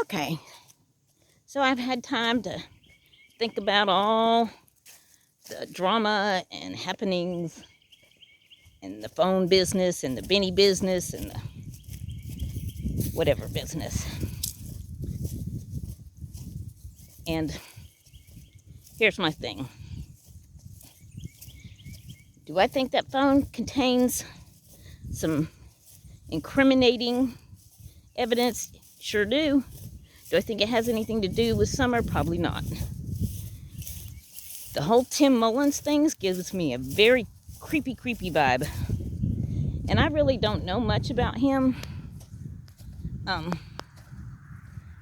Okay, so I've had time to think about all the drama and happenings and the phone business and the Benny business and the whatever business. And here's my thing. Do I think that phone contains some incriminating evidence? Sure do. Do I think it has anything to do with Summer? Probably not. The whole Tim Mullins thing gives me a very creepy vibe. And I really don't know much about him. I'm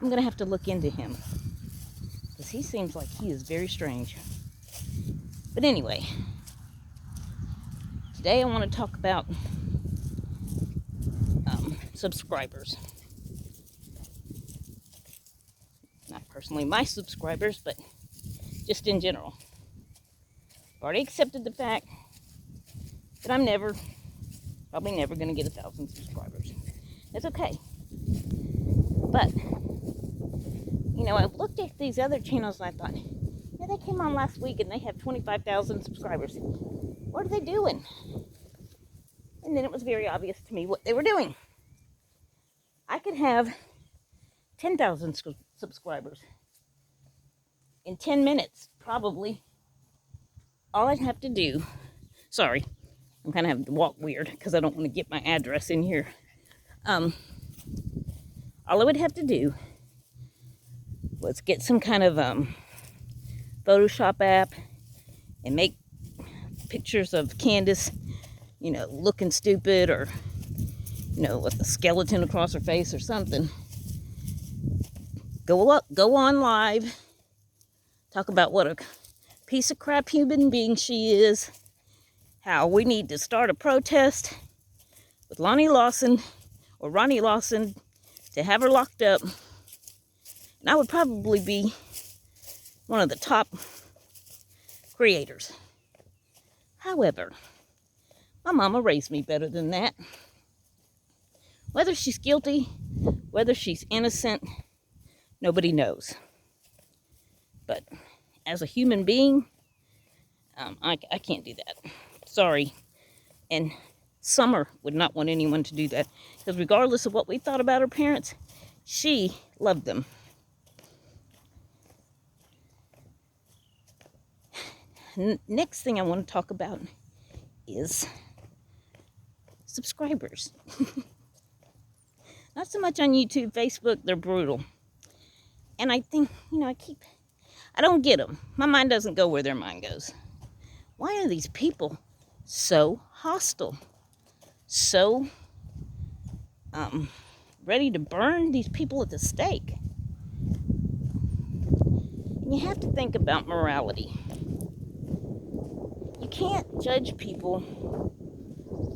going to have to look into him, because he seems like he is very strange. But anyway, today I want to talk about subscribers. Not personally my subscribers, but just in general. I've already accepted the fact that I'm probably never going to get 1,000 subscribers. That's okay. But, I looked at these other channels and I thought, yeah, they came on last week and they have 25,000 subscribers. What are they doing? And then it was very obvious to me what they were doing. I could have 10,000 subscribers in 10 minutes, probably. All I'd have to do, sorry, I'm kind of having to walk weird because I don't want to get my address in here. All I would have to do was get some kind of Photoshop app and make pictures of Candace, looking stupid, or, with a skeleton across her face or something. Go on live, talk about what a piece of crap human being she is, how we need to start a protest with Ronnie Lawson to have her locked up. And I would probably be one of the top creators. However, my mama raised me better than that. Whether she's guilty, whether she's innocent, nobody knows. But as a human being, I can't do that. Sorry. And Summer would not want anyone to do that, because regardless of what we thought about her parents, she loved them. Next thing I want to talk about is subscribers. Not so much on YouTube, Facebook, they're brutal. And I think, I don't get them. My mind doesn't go where their mind goes. Why are these people so hostile? So ready to burn these people at the stake? And you have to think about morality. You can't judge people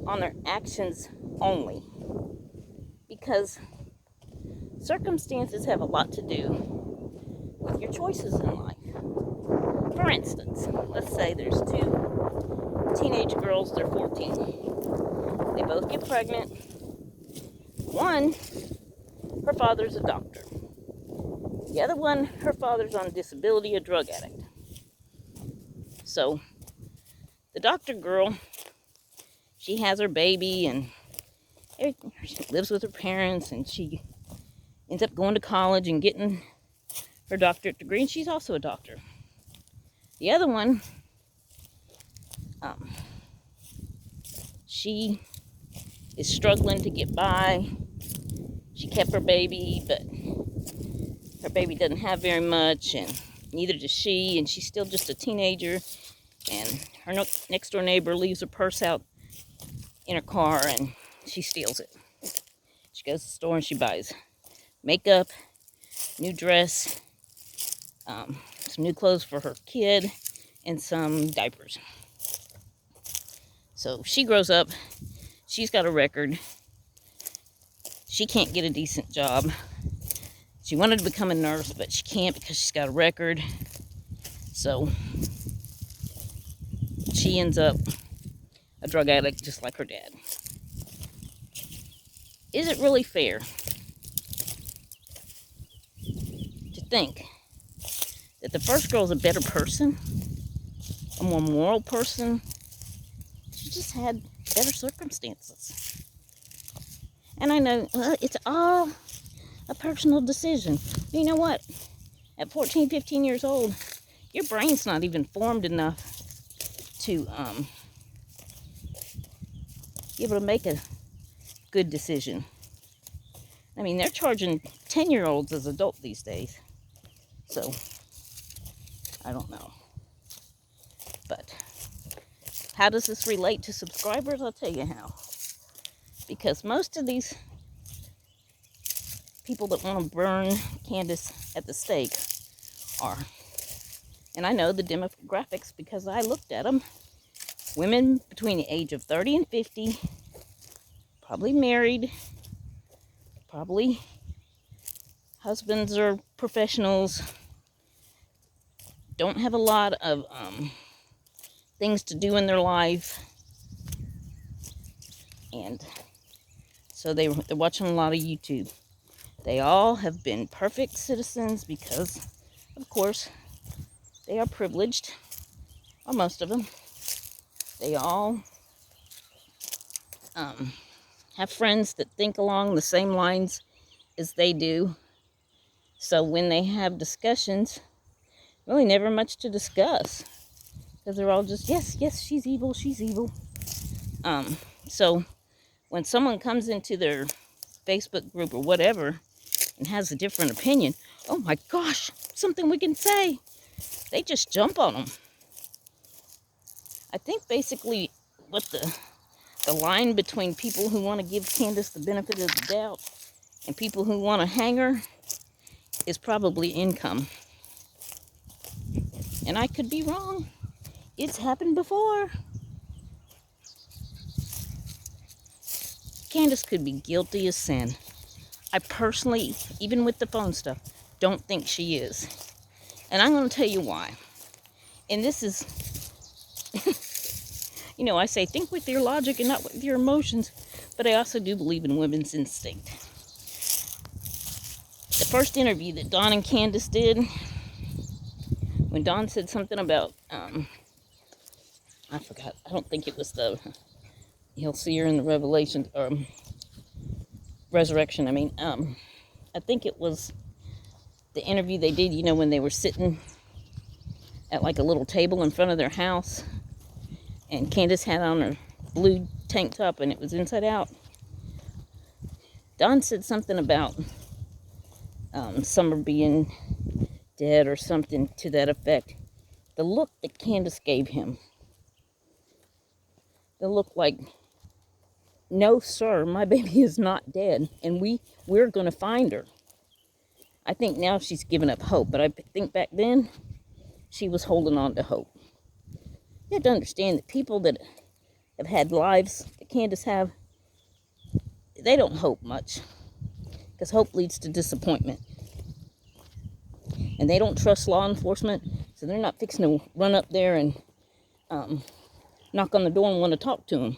on their actions only, because circumstances have a lot to do with your choices in life. For instance, let's say there's two teenage girls, they're 14. They both get pregnant. One, her father's a doctor. The other one, her father's on disability, a drug addict. So, the doctor girl, she has her baby and she lives with her parents, and she ends up going to college and getting her doctorate degree, and she's also a doctor. The other one, she is struggling to get by. She kept her baby, but her baby doesn't have very much, and neither does she, and she's still just a teenager. And her next door neighbor leaves her purse out in her car, and she steals it. She goes to the store and she buys makeup, new dress, some new clothes for her kid, and some diapers. So she grows up, she's got a record, she can't get a decent job. She wanted to become a nurse, but she can't because she's got a record. So she ends up a drug addict just like her dad. Is it really fair think that the first girl's a better person, a more moral person. She just had better circumstances. And I know it's all a personal decision. You know what? At 14, 15 years old, your brain's not even formed enough to be able to make a good decision. I mean, they're charging 10-year-olds as adults these days. So, I don't know. But how does this relate to subscribers? I'll tell you how. Because most of these people that want to burn Candace at the stake are, and I know the demographics because I looked at them, women between the age of 30 and 50, probably married, probably husbands are professionals, don't have a lot of things to do in their life, and so they're watching a lot of YouTube. They all have been perfect citizens because, of course, they are privileged, or most of them. They all have friends that think along the same lines as they do. So when they have discussions, really never much to discuss. Because they're all just, yes, she's evil, she's evil. So when someone comes into their Facebook group or whatever and has a different opinion, oh my gosh, something we can say. They just jump on them. I think basically what the line between people who want to give Candace the benefit of the doubt and people who want to hang her is probably income. And I could be wrong. It's happened before. Candace could be guilty as sin. I personally, even with the phone stuff, don't think she is. And I'm going to tell you why. And this is, you know, I say think with your logic and not with your emotions, but I also do believe in women's instinct. The first interview that Dawn and Candace did, when Dawn said something about, I forgot, I don't think it was he'll see her in the Revelation, or resurrection, I think it was the interview they did, you know, when they were sitting at like a little table in front of their house, and Candace had on her blue tank top and it was inside out. Dawn said something about Summer being dead or something to that effect. The look that Candace gave him, the look like, no sir, my baby is not dead, and we're going to find her. I think now she's given up hope, but I think back then she was holding on to hope. You have to understand that people that have had lives that Candace have, they don't hope much, because hope leads to disappointment. And they don't trust law enforcement, so they're not fixing to run up there and knock on the door and want to talk to them.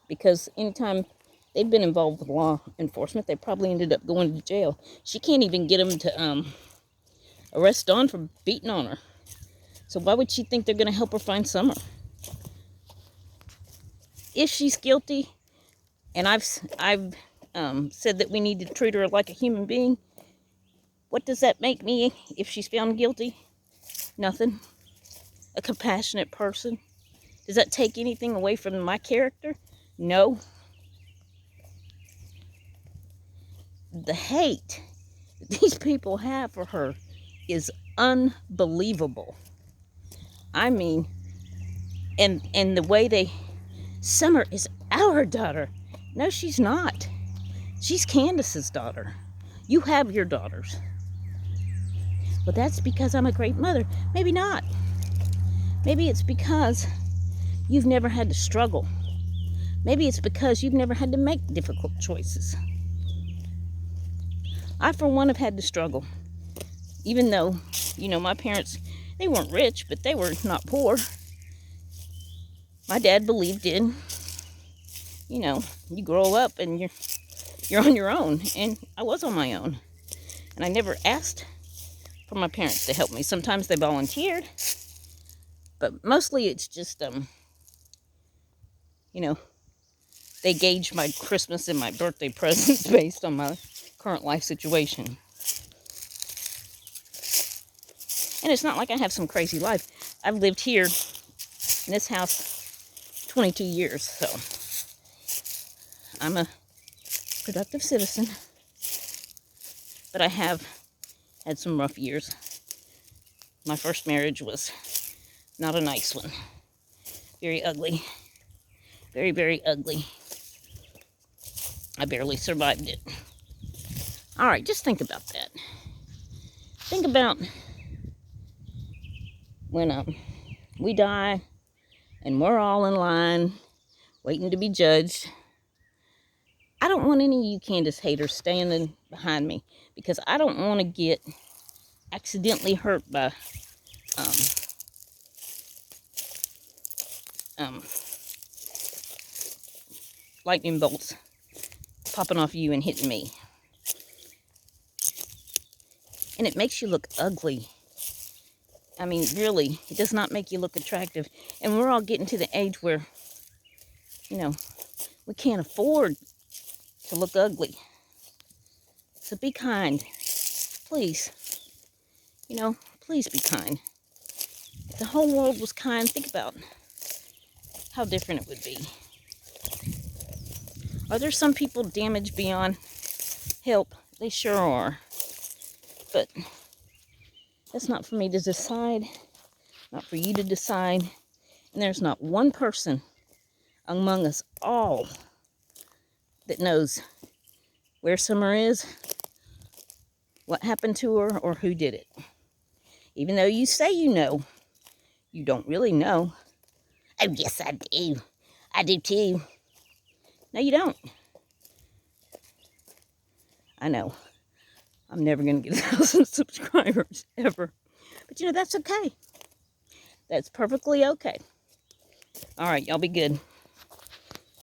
Because anytime they've been involved with law enforcement, they probably ended up going to jail. She can't even get them to arrest Dawn for beating on her. So why would she think they're going to help her find Summer? If she's guilty, and I've said that we need to treat her like a human being, what does that make me if she's found guilty? Nothing. A compassionate person. Does that take anything away from my character? No. The hate that these people have for her is unbelievable. I mean, and the way Summer is our daughter. No, she's not. She's Candace's daughter. You have your daughters. Well, that's because I'm a great mother. Maybe not. Maybe it's because you've never had to struggle. Maybe it's because you've never had to make difficult choices. I, for one, have had to struggle. Even though, you know, my parents, they weren't rich, but they were not poor. My dad believed in, you know, you grow up and you're on your own. And I was on my own. And I never asked for my parents to help me. Sometimes they volunteered, but mostly it's just, you know, they gauge my Christmas and my birthday presents based on my current life situation. And it's not like I have some crazy life. I've lived here in this house 22 years, so I'm a productive citizen. But I have had some rough years. My first marriage was not a nice one. Very ugly. Very, very ugly. I barely survived it. All right, just think about that. Think about when we die and we're all in line waiting to be judged. I don't want any of you Candace haters standing behind me because I don't want to get accidentally hurt by lightning bolts popping off you and hitting me. And it makes you look ugly. I mean, really, it does not make you look attractive. And we're all getting to the age where, you know, we can't afford to look ugly. So be kind. Please. You know, please be kind. If the whole world was kind, think about how different it would be. Are there some people damaged beyond help? They sure are. But that's not for me to decide, not for you to decide. And there's not one person among us all that knows where Summer is, what happened to her, or who did it. Even though you say you know, you don't really know. Oh, yes, I do. I do too. No, you don't. I know. I'm never going to get 1,000 subscribers, ever. But, you know, that's okay. That's perfectly okay. All right, y'all be good.